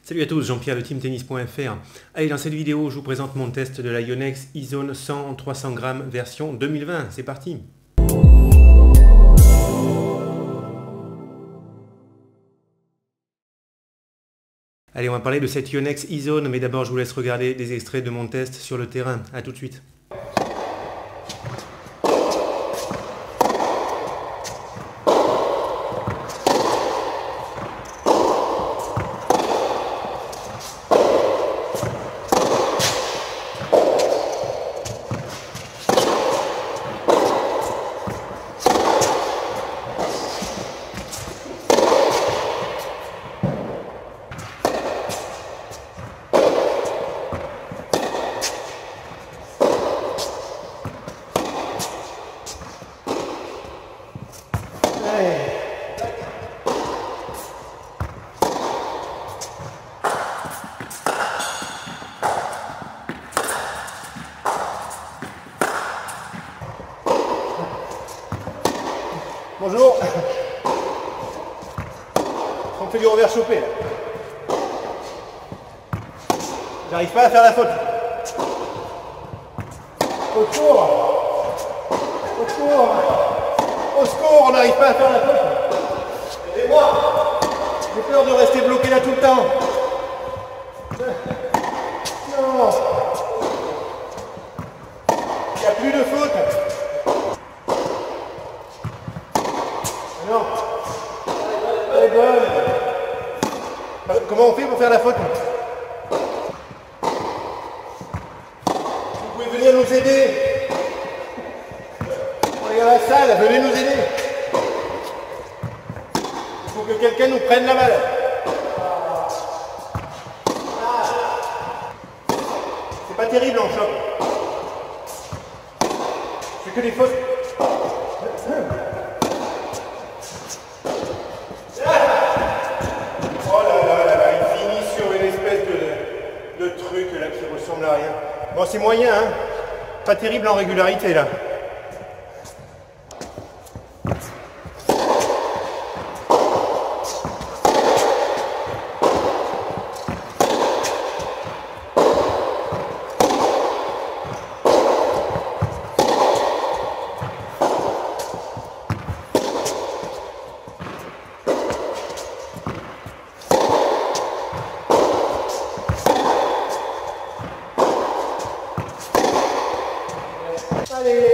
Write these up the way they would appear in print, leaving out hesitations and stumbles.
Salut à tous, Jean-Pierre de teamtennis.fr. Allez, dans cette vidéo, je vous présente mon test de la Yonex E-Zone 100 300 grammes version 2020. C'est parti. Allez, on va parler de cette Yonex E-Zone, mais d'abord, je vous laisse regarder des extraits de mon test sur le terrain. A tout de suite. Bonjour. On fait du revers chopé. J'arrive pas à faire la faute. Au secours. Au secours. Au secours, on n'arrive pas à faire la faute. Aidez-moi. J'ai peur de rester bloqué là tout le temps. Non. Il n'y a plus de faute. Non. Elle est bonne. Comment on fait pour faire la faute? Vous pouvez venir nous aider. On est à la salle, venez nous aider. Il faut que quelqu'un nous prenne la balle. C'est pas terrible en choc. C'est que des fautes. Là qui ressemble à rien. Bon, c'est moyen, hein. Pas terrible en régularité là. Allez.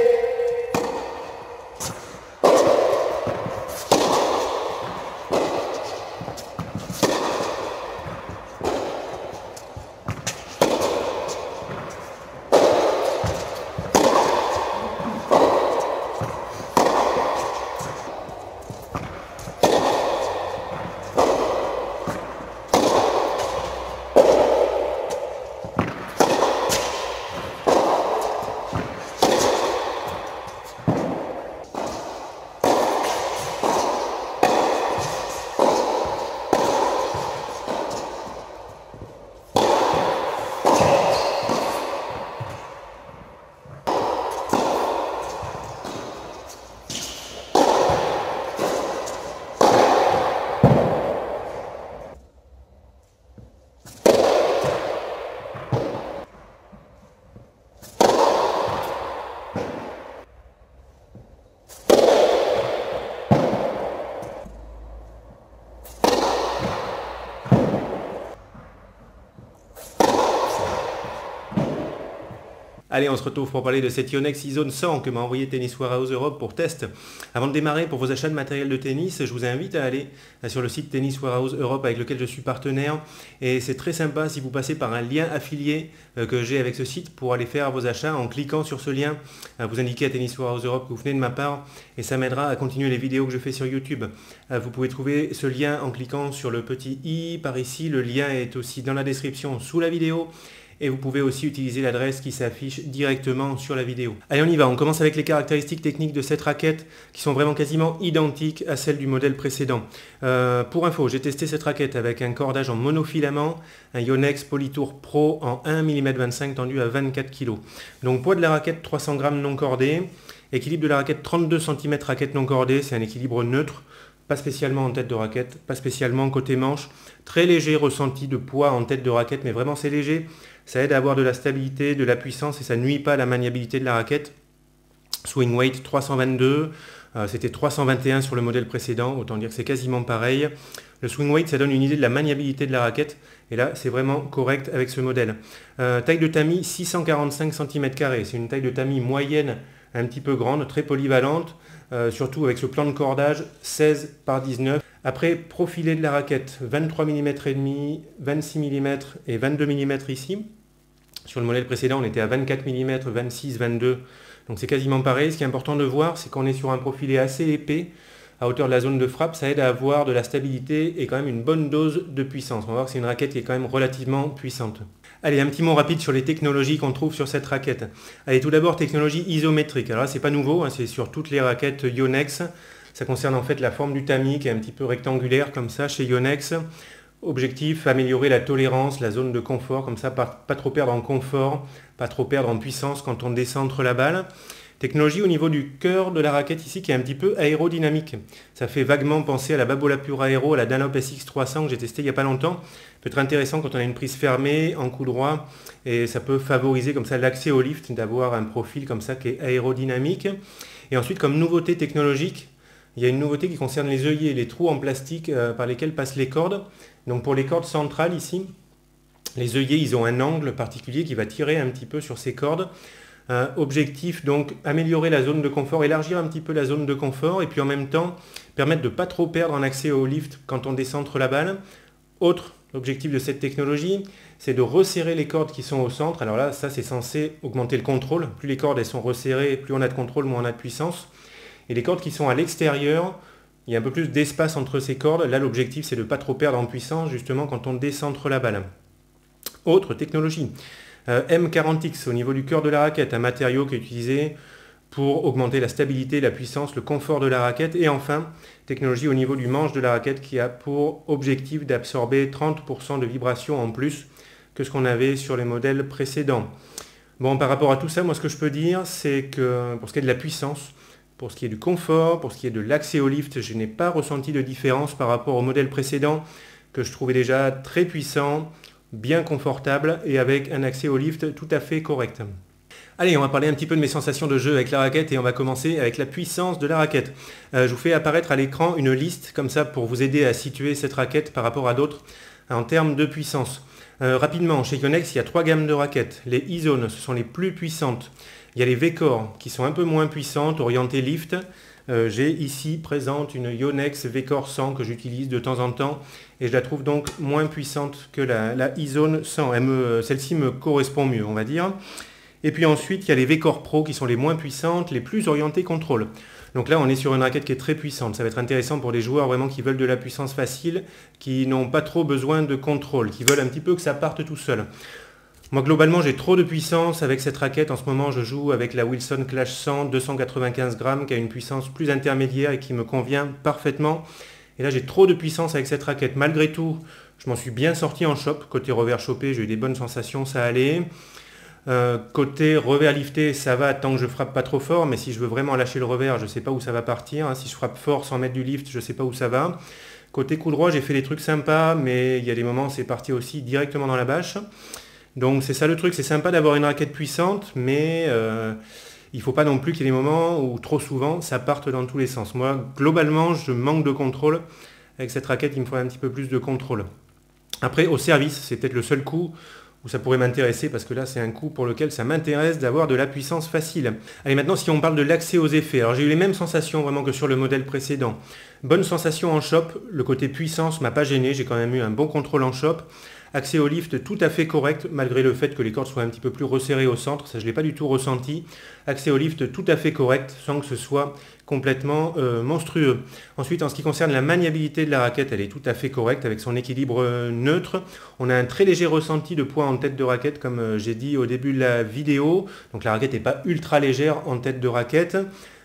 Allez, on se retrouve pour parler de cette Yonex E-Zone 100 que m'a envoyé Tennis Warehouse Europe pour test. Avant de démarrer, pour vos achats de matériel de tennis, je vous invite à aller sur le site Tennis Warehouse Europe avec lequel je suis partenaire. Et c'est très sympa si vous passez par un lien affilié que j'ai avec ce site pour aller faire vos achats en cliquant sur ce lien. Vous indiquez à Tennis Warehouse Europe que vous venez de ma part et ça m'aidera à continuer les vidéos que je fais sur YouTube. Vous pouvez trouver ce lien en cliquant sur le petit i par ici. Le lien est aussi dans la description sous la vidéo. Et vous pouvez aussi utiliser l'adresse qui s'affiche directement sur la vidéo. Allez, on y va. On commence avec les caractéristiques techniques de cette raquette qui sont vraiment quasiment identiques à celles du modèle précédent. Pour info, j'ai testé cette raquette avec un cordage en monofilament, un Yonex Polytour Pro en 1 mm 25 tendu à 24 kg. Donc poids de la raquette 300 g non cordé, équilibre de la raquette 32 cm raquette non cordée, c'est un équilibre neutre. pas spécialement en tête de raquette, pas spécialement côté manche. Très léger ressenti de poids en tête de raquette, mais vraiment c'est léger. Ça aide à avoir de la stabilité, de la puissance et ça ne nuit pas à la maniabilité de la raquette. Swing weight 322, c'était 321 sur le modèle précédent, autant dire que c'est quasiment pareil. Le swing weight, ça donne une idée de la maniabilité de la raquette, et là c'est vraiment correct avec ce modèle. Taille de tamis 645 cm², c'est une taille de tamis moyenne, un petit peu grande, très polyvalente, surtout avec ce plan de cordage 16 par 19. Après, profilé de la raquette, 23 mm et demi, 26 mm et 22 mm ici. Sur le modèle précédent, on était à 24 mm, 26, 22. Donc c'est quasiment pareil. Ce qui est important de voir, c'est qu'on est sur un profilé assez épais, à hauteur de la zone de frappe. Ça aide à avoir de la stabilité et quand même une bonne dose de puissance. On va voir que c'est une raquette qui est quand même relativement puissante. Allez, un petit mot rapide sur les technologies qu'on trouve sur cette raquette. Allez, tout d'abord, technologie isométrique. Alors là, c'est pas nouveau, hein, c'est sur toutes les raquettes Yonex. Ça concerne en fait la forme du tamis qui est un petit peu rectangulaire comme ça chez Yonex. Objectif, améliorer la tolérance, la zone de confort, comme ça, pas trop perdre en confort, pas trop perdre en puissance quand on décentre la balle. Technologie au niveau du cœur de la raquette ici qui est un petit peu aérodynamique. Ça fait vaguement penser à la Babola Pure Aero, à la Dunlop SX300 que j'ai testé il n'y a pas longtemps. Peut être intéressant quand on a une prise fermée, en coup droit, et ça peut favoriser comme ça l'accès au lift, d'avoir un profil comme ça qui est aérodynamique. Et ensuite, comme nouveauté technologique, il y a une nouveauté qui concerne les œillets, les trous en plastique par lesquels passent les cordes. Donc pour les cordes centrales ici, les œillets, ils ont un angle particulier qui va tirer un petit peu sur ces cordes. Objectif donc améliorer la zone de confort, élargir un petit peu la zone de confort et puis en même temps permettre de ne pas trop perdre en accès au lift quand on décentre la balle. Autre objectif de cette technologie, c'est de resserrer les cordes qui sont au centre. Alors là, ça c'est censé augmenter le contrôle. Plus les cordes elles sont resserrées, plus on a de contrôle, moins on a de puissance. Et les cordes qui sont à l'extérieur, il y a un peu plus d'espace entre ces cordes. Là, l'objectif, c'est de ne pas trop perdre en puissance, justement, quand on décentre la balle. Autre technologie, M40X, au niveau du cœur de la raquette, un matériau qui est utilisé pour augmenter la stabilité, la puissance, le confort de la raquette. Et enfin, technologie au niveau du manche de la raquette qui a pour objectif d'absorber 30% de vibrations en plus que ce qu'on avait sur les modèles précédents. Bon, par rapport à tout ça, moi, ce que je peux dire, c'est que pour ce qui est de la puissance, pour ce qui est du confort, pour ce qui est de l'accès au lift, je n'ai pas ressenti de différence par rapport au modèle précédent que je trouvais déjà très puissant, bien confortable et avec un accès au lift tout à fait correct. Allez, on va parler un petit peu de mes sensations de jeu avec la raquette et on va commencer avec la puissance de la raquette. Je vous fais apparaître à l'écran une liste comme ça pour vous aider à situer cette raquette par rapport à d'autres en termes de puissance. Rapidement, chez Yonex, il y a 3 gammes de raquettes. Les E-Zone, ce sont les plus puissantes. Il y a les V-Core qui sont un peu moins puissantes, orientées lift. J'ai ici présente une Yonex V-Core 100 que j'utilise de temps en temps et je la trouve donc moins puissante que la E-Zone 100. Celle-ci me correspond mieux, on va dire. Et puis ensuite, il y a les V-Core Pro qui sont les moins puissantes, les plus orientées contrôle. Donc là, on est sur une raquette qui est très puissante. Ça va être intéressant pour les joueurs vraiment qui veulent de la puissance facile, qui n'ont pas trop besoin de contrôle, qui veulent un petit peu que ça parte tout seul. Moi, globalement, j'ai trop de puissance avec cette raquette. En ce moment, je joue avec la Wilson Clash 100, 295 grammes, qui a une puissance plus intermédiaire et qui me convient parfaitement. Et là, j'ai trop de puissance avec cette raquette. Malgré tout, je m'en suis bien sorti en chop. Côté revers chopé, j'ai eu des bonnes sensations, ça allait. Côté revers lifté, ça va tant que je frappe pas trop fort, mais si je veux vraiment lâcher le revers, je ne sais pas où ça va partir. Si je frappe fort sans mettre du lift, je ne sais pas où ça va. Côté coup droit, j'ai fait des trucs sympas, mais il y a des moments où c'est parti aussi directement dans la bâche. Donc c'est ça le truc, c'est sympa d'avoir une raquette puissante, mais il ne faut pas non plus qu'il y ait des moments où trop souvent ça parte dans tous les sens. Moi, globalement, je manque de contrôle. Avec cette raquette, il me faudrait un petit peu plus de contrôle. Après, au service, c'est peut-être le seul coup où ça pourrait m'intéresser, parce que là, c'est un coup pour lequel ça m'intéresse d'avoir de la puissance facile. Allez, maintenant, si on parle de l'accès aux effets, alors j'ai eu les mêmes sensations vraiment que sur le modèle précédent. Bonne sensation en shop, le côté puissance m'a pas gêné, j'ai quand même eu un bon contrôle en shop. Accès au lift tout à fait correct, malgré le fait que les cordes soient un petit peu plus resserrées au centre, ça je ne l'ai pas du tout ressenti. Accès au lift tout à fait correct, sans que ce soit complètement monstrueux. Ensuite, en ce qui concerne la maniabilité de la raquette, elle est tout à fait correcte, avec son équilibre neutre. On a un très léger ressenti de poids en tête de raquette, comme j'ai dit au début de la vidéo. Donc la raquette n'est pas ultra légère en tête de raquette.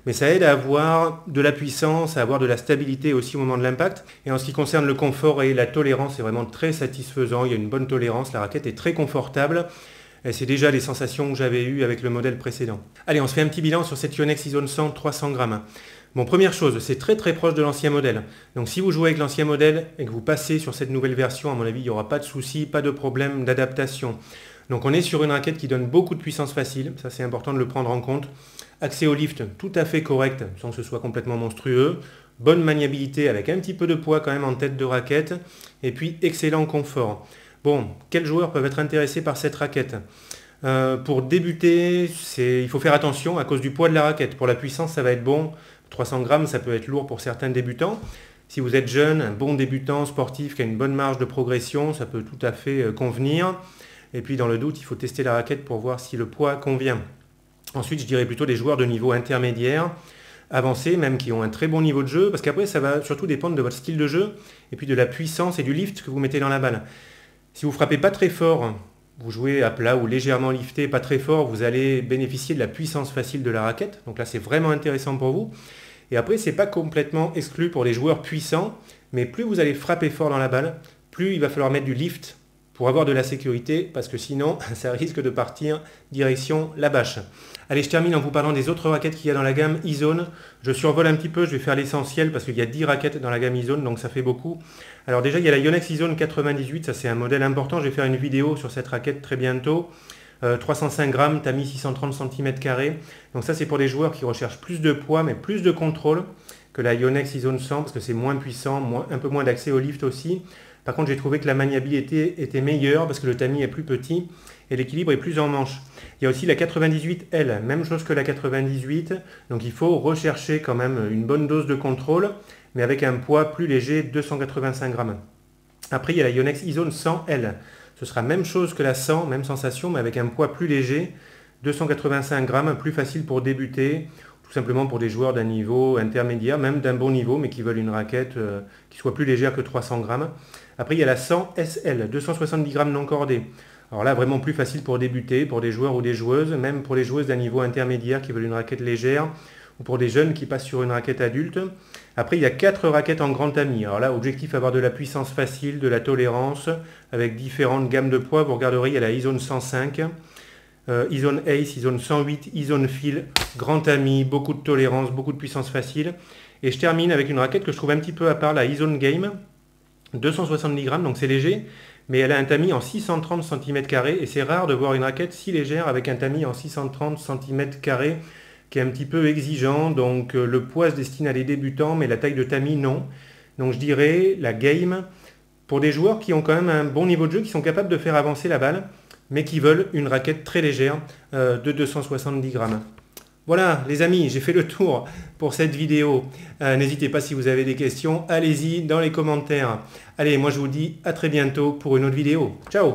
Mais ça aide à avoir de la puissance, à avoir de la stabilité aussi au moment de l'impact. Et en ce qui concerne le confort et la tolérance, c'est vraiment très satisfaisant. Il y a une bonne tolérance, la raquette est très confortable. Et c'est déjà les sensations que j'avais eues avec le modèle précédent. Allez, on se fait un petit bilan sur cette Yonex E-Zone 100 300 grammes. Bon, première chose, c'est très très proche de l'ancien modèle. Donc si vous jouez avec l'ancien modèle et que vous passez sur cette nouvelle version, à mon avis, il n'y aura pas de souci, pas de problème d'adaptation. Donc on est sur une raquette qui donne beaucoup de puissance facile, ça c'est important de le prendre en compte. Accès au lift tout à fait correct, sans que ce soit complètement monstrueux. Bonne maniabilité avec un petit peu de poids quand même en tête de raquette. Et puis excellent confort. Bon, quels joueurs peuvent être intéressés par cette raquette ? Pour débuter, il faut faire attention à cause du poids de la raquette. Pour la puissance, ça va être bon. 300 grammes, ça peut être lourd pour certains débutants. Si vous êtes jeune, un bon débutant sportif qui a une bonne marge de progression, ça peut tout à fait convenir. Et puis dans le doute, il faut tester la raquette pour voir si le poids convient. Ensuite, je dirais plutôt des joueurs de niveau intermédiaire, avancés, même qui ont un très bon niveau de jeu, parce qu'après, ça va surtout dépendre de votre style de jeu, et puis de la puissance et du lift que vous mettez dans la balle. Si vous frappez pas très fort, vous jouez à plat ou légèrement lifté, pas très fort, vous allez bénéficier de la puissance facile de la raquette. Donc là, c'est vraiment intéressant pour vous. Et après, c'est pas complètement exclu pour les joueurs puissants, mais plus vous allez frapper fort dans la balle, plus il va falloir mettre du lift pour avoir de la sécurité, parce que sinon, ça risque de partir direction la bâche. Allez, je termine en vous parlant des autres raquettes qu'il y a dans la gamme E-Zone. Je survole un petit peu, je vais faire l'essentiel, parce qu'il y a 10 raquettes dans la gamme E-Zone, donc ça fait beaucoup. Alors déjà, il y a la Yonex E-Zone 98, ça c'est un modèle important, je vais faire une vidéo sur cette raquette très bientôt. 305 grammes, tamis 630 cm². Donc ça c'est pour les joueurs qui recherchent plus de poids, mais plus de contrôle que la Yonex E-Zone 100, parce que c'est moins puissant, un peu moins d'accès au lift aussi. Par contre, j'ai trouvé que la maniabilité était meilleure parce que le tamis est plus petit et l'équilibre est plus en manche. Il y a aussi la 98L, même chose que la 98. Donc il faut rechercher quand même une bonne dose de contrôle, mais avec un poids plus léger, 285 grammes. Après, il y a la Yonex E-Zone 100L. Ce sera même chose que la 100, même sensation, mais avec un poids plus léger, 285 grammes, plus facile pour débuter, tout simplement pour des joueurs d'un niveau intermédiaire, même d'un bon niveau, mais qui veulent une raquette qui soit plus légère que 300 grammes. Après, il y a la 100 SL, 270 grammes non cordés. Alors là, vraiment plus facile pour débuter, pour des joueurs ou des joueuses, même pour les joueuses d'un niveau intermédiaire qui veulent une raquette légère, ou pour des jeunes qui passent sur une raquette adulte. Après, il y a 4 raquettes en grand tamis. Alors là, objectif, avoir de la puissance facile, de la tolérance, avec différentes gammes de poids. Vous regarderez, il y a la E-Zone 105, E-Zone Ace, E-Zone 108, E-Zone Fil, grand tamis, beaucoup de tolérance, beaucoup de puissance facile. Et je termine avec une raquette que je trouve un petit peu à part, la E-Zone Game, 270 grammes, donc c'est léger, mais elle a un tamis en 630 cm², et c'est rare de voir une raquette si légère avec un tamis en 630 cm², qui est un petit peu exigeant, donc le poids se destine à les débutants, mais la taille de tamis, non. Donc je dirais la Game, pour des joueurs qui ont quand même un bon niveau de jeu, qui sont capables de faire avancer la balle, mais qui veulent une raquette très légère de 270 grammes. Voilà les amis, j'ai fait le tour pour cette vidéo. N'hésitez pas si vous avez des questions, allez-y dans les commentaires. Allez, moi je vous dis à très bientôt pour une autre vidéo. Ciao!